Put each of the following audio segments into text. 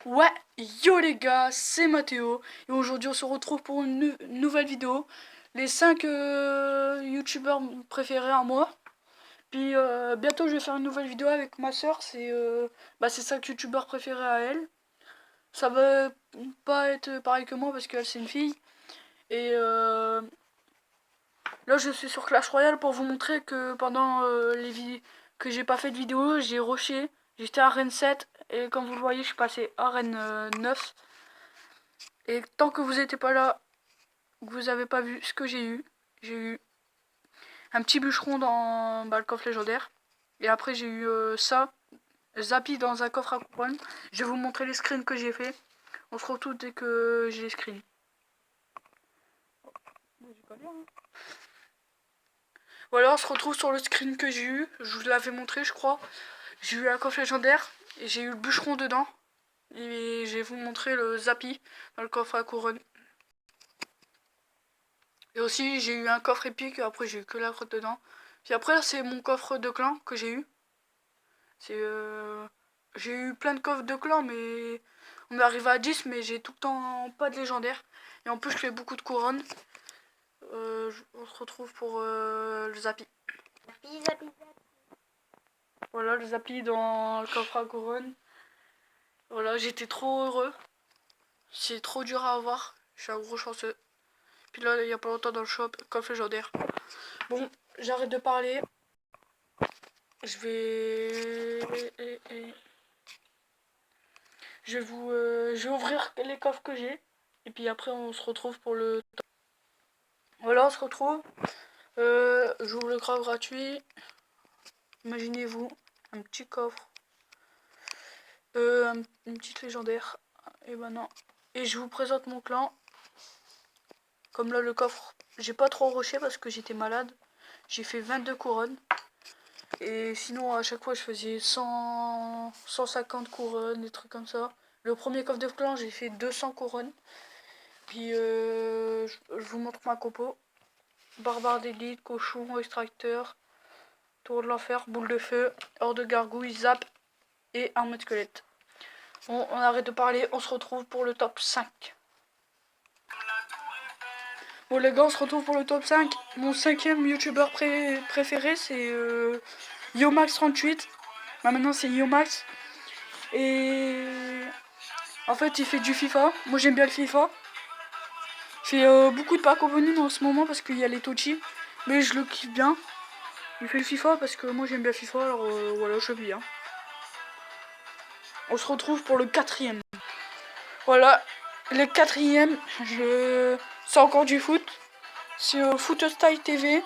Ouais, yo les gars, c'est Mathéo et aujourd'hui on se retrouve pour une nouvelle vidéo. Les 5 youtubeurs préférés à moi. Puis bientôt je vais faire une nouvelle vidéo avec ma soeur, c'est ses 5 youtubeurs préférés à elle. Ça va pas être pareil que moi parce qu'elle c'est une fille. Et là je suis sur Clash Royale pour vous montrer que pendant les vidéos que j'ai pas fait de vidéo, j'ai rushé. J'étais à Arène 7 et comme vous le voyez je suis passé à Arène 9. Et tant que vous n'étiez pas là, que vous avez pas vu ce que j'ai eu un petit bûcheron dans le coffre légendaire. Et après j'ai eu ça, Zappy dans un coffre à couronne. Je vais vous montrer les screens que j'ai fait. On se retrouve dès que j'ai les screens. Voilà, on se retrouve sur le screen que j'ai eu. Je vous l'avais montré, je crois. J'ai eu un coffre légendaire et j'ai eu le bûcheron dedans. Et je vais vous montrer le Zappy dans le coffre à couronne. Et aussi j'ai eu un coffre épique, après j'ai eu que la grotte dedans. Puis après c'est mon coffre de clan que j'ai eu. C'est j'ai eu plein de coffres de clan mais on est arrivé à 10 mais j'ai tout le temps pas de légendaire. Et en plus je fais beaucoup de couronnes. On se retrouve pour le Zappy. Voilà le Zappy dans le coffre à couronne. Voilà, j'étais trop heureux. C'est trop dur à avoir. Je suis un gros chanceux. Puis là, il y a pas longtemps dans le shop, coffre légendaire. Bon, j'arrête de parler. Je vais... Je vais ouvrir les coffres que j'ai. Et puis après, on se retrouve pour le... Voilà, on se retrouve. J'ouvre le coffre gratuit. Imaginez-vous, un petit coffre. Une petite légendaire. Et ben non. Et je vous présente mon clan. Comme là, le coffre, j'ai pas trop rushé parce que j'étais malade. J'ai fait 22 couronnes. Et sinon, à chaque fois, je faisais 150 couronnes, des trucs comme ça. Le premier coffre de clan, j'ai fait 200 couronnes. Puis, je vous montre ma compo. Barbare d'élite, cochon, extracteur, tour de l'enfer, boule de feu, hors de gargouille, zap et arme de squelette. Bon, on arrête de parler, on se retrouve pour le top 5. Bon les gars, on se retrouve pour le top 5. Mon cinquième youtubeur préféré, c'est Yomax38. Bah, maintenant c'est Yomax. Et en fait, il fait du FIFA. Moi j'aime bien le FIFA. Il fait beaucoup de packs opening en ce moment parce qu'il y a les Tochi. Mais je le kiffe bien. Il fait le FIFA parce que moi j'aime bien FIFA, alors voilà, je vis bien. On se retrouve pour le quatrième. Voilà, le quatrième, c'est encore du foot. C'est Foot Style TV.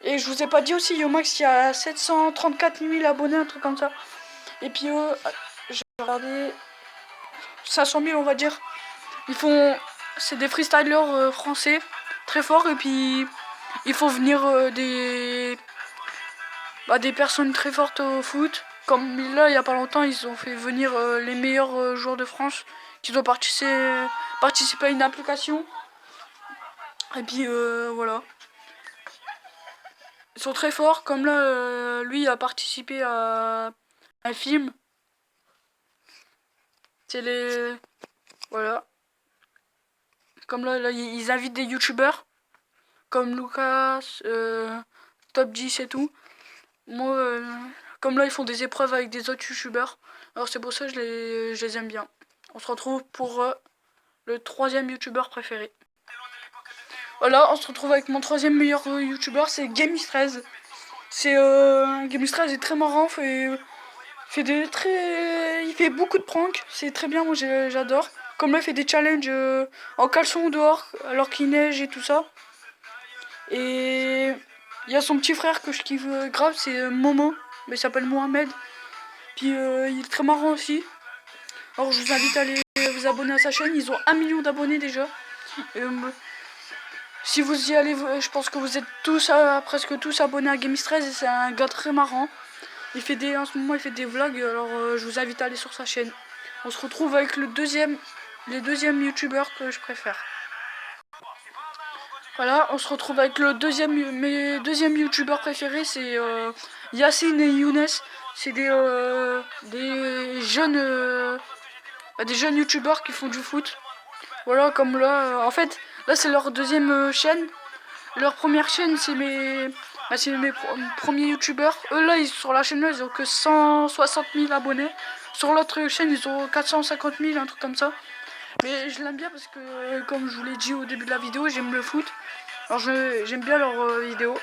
Et je vous ai pas dit aussi, Yomax, il y a 734 000 abonnés, un truc comme ça. Et puis j'ai regardé 500 000 on va dire. Ils font, c'est des freestylers français, très forts. Et puis ils font venir des personnes très fortes au foot. Comme là, il y a pas longtemps, ils ont fait venir les meilleurs joueurs de France qui ont participé à une application. Et puis voilà. Ils sont très forts. Comme là, lui a participé à un film. C'est les... Voilà. Comme là, ils invitent des youtubeurs. Comme Lucas, Top 10 et tout. Moi, comme là, ils font des épreuves avec des autres youtubeurs. Alors c'est pour ça que je les aime bien. On se retrouve pour le troisième youtubeur préféré. Voilà, on se retrouve avec mon troisième meilleur youtubeur, c'est Gamix13. C'est Gamix13 est très marrant, il fait beaucoup de pranks, c'est très bien, moi j'adore. Comme là, il fait des challenges en caleçon dehors, alors qu'il neige et tout ça. Et il y a son petit frère que je kiffe grave, c'est Momo, mais il s'appelle Mohamed. Puis il est très marrant aussi. Alors je vous invite à aller vous abonner à sa chaîne, ils ont 1 million d'abonnés déjà. Et, si vous y allez, je pense que vous êtes tous, presque tous abonnés à Gamix13 et c'est un gars très marrant. En ce moment il fait des vlogs, alors je vous invite à aller sur sa chaîne. On se retrouve avec les deuxièmes youtubeurs que je préfère. Voilà, on se retrouve avec le mes deuxièmes youtubeurs préférés, c'est Yacine et Younes. C'est des jeunes youtubeurs qui font du foot. Voilà, comme là, en fait, là c'est leur deuxième chaîne. Leur première chaîne, c'est mes premiers youtubeurs. Eux là, sur la chaîne là, ils ont que 160 000 abonnés. Sur l'autre chaîne, ils ont 450 000, un truc comme ça. Mais je l'aime bien parce que, comme je vous l'ai dit au début de la vidéo, j'aime le foot. Alors j'aime bien leurs vidéos.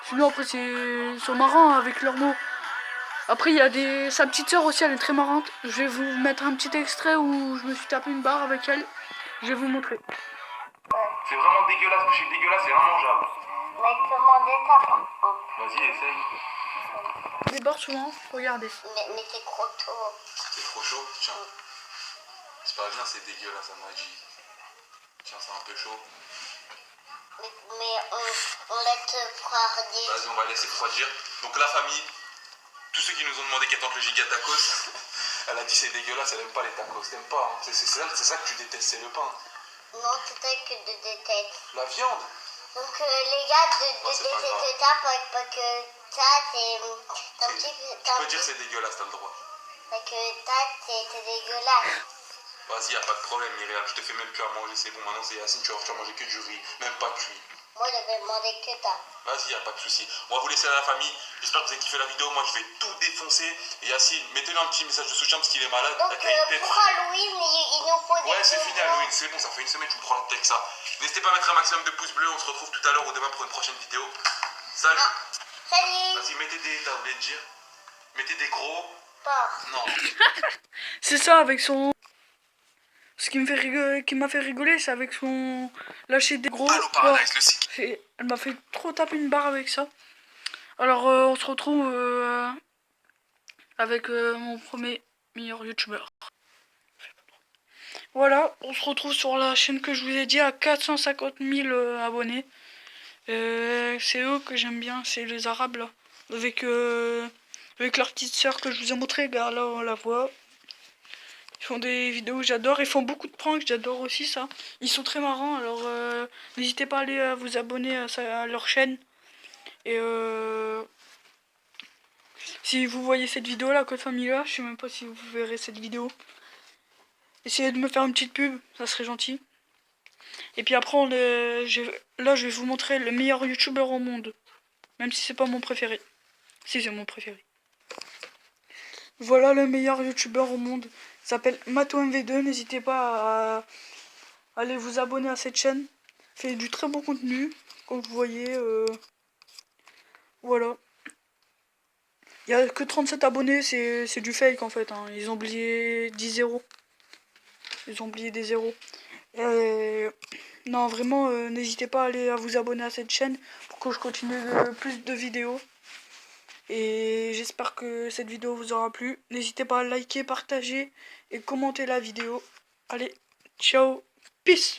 Sinon après ils sont marrants avec leurs mots. Après il y a sa petite sœur aussi, elle est très marrante. Je vais vous mettre un petit extrait où je me suis tapé une barre avec elle. Je vais vous montrer. C'est vraiment dégueulasse, boucher dégueulasse, c'est immangeable. Mais comment d'étape? Vas-y, essaye. Des barres souvent, regardez. Mais c'est trop tôt. C'est trop chaud, tiens. C'est pas bien, c'est dégueulasse, à magie. Tiens, c'est un peu chaud. Mais on laisse refroidir. Vas-y, on va laisser refroidir. Donc la famille, tous ceux qui nous ont demandé qu'elle tente le giga tacos, elle a dit c'est dégueulasse, elle aime pas les tacos. T'aimes pas, hein. C'est ça que tu détestes, c'est le pain. Non, c'est ça que je déteste. La viande. Donc les gars, c'est pas grave. déteste ça parce que ça c'est un petit peu. Tu peux dire c'est dégueulasse, t'as le droit. Parce que ça c'est dégueulasse. Vas-y, y a pas de problème, Myriam, je te fais même plus à manger, c'est bon. Maintenant c'est Yacine, tu vas manger que du riz, même pas cuit. Moi je vais demander que ça. Vas-y, y a pas de souci. On va vous laisser à la famille. J'espère que vous avez kiffé la vidéo. Moi, je vais tout défoncer. Et Yacine, mettez-lui un petit message de soutien parce qu'il est malade. Donc pour Halloween, il nous faut des Ouais, c'est fini bonbons. Halloween, c'est bon, ça fait une semaine que je vous prends la tête avec ça. N'hésitez pas à mettre un maximum de pouces bleus. On se retrouve tout à l'heure ou demain pour une prochaine vidéo. Salut. Salut. Vas-y, mettez des, t'as oublié de dire. Mettez des gros. Porc. Non. C'est ça avec son... Ce qui m'a fait rigoler, c'est avec son lâcher des gros. Halo Paradise, le cycle. Elle m'a fait trop taper une barre avec ça. Alors on se retrouve avec mon premier meilleur youtubeur. Voilà, on se retrouve sur la chaîne que je vous ai dit à 450 000 abonnés. C'est eux que j'aime bien, c'est les Arabes là. Avec leur petite sœur que je vous ai montré, regarde là on la voit. Ils font des vidéos, j'adore. Ils font beaucoup de pranks, j'adore aussi ça. Ils sont très marrants, alors n'hésitez pas à aller vous abonner à leur chaîne. Et si vous voyez cette vidéo là, Code Family là, je sais même pas si vous verrez cette vidéo. Essayez de me faire une petite pub, ça serait gentil. Et puis après, là je vais vous montrer le meilleur youtubeur au monde. Même si c'est pas mon préféré. Si c'est mon préféré. Voilà le meilleur youtubeur au monde. Il s'appelle MatoMV2. N'hésitez pas à aller vous abonner à cette chaîne. Il fait du très bon contenu. Comme vous voyez. Voilà. Il n'y a que 37 abonnés. C'est du fake en fait. Hein. Ils ont oublié 10 zéros. Ils ont oublié des zéros. Non, vraiment, n'hésitez pas à aller à vous abonner à cette chaîne pour que je continue plus de vidéos. Et j'espère que cette vidéo vous aura plu. N'hésitez pas à liker, partager et commenter la vidéo. Allez, ciao, peace.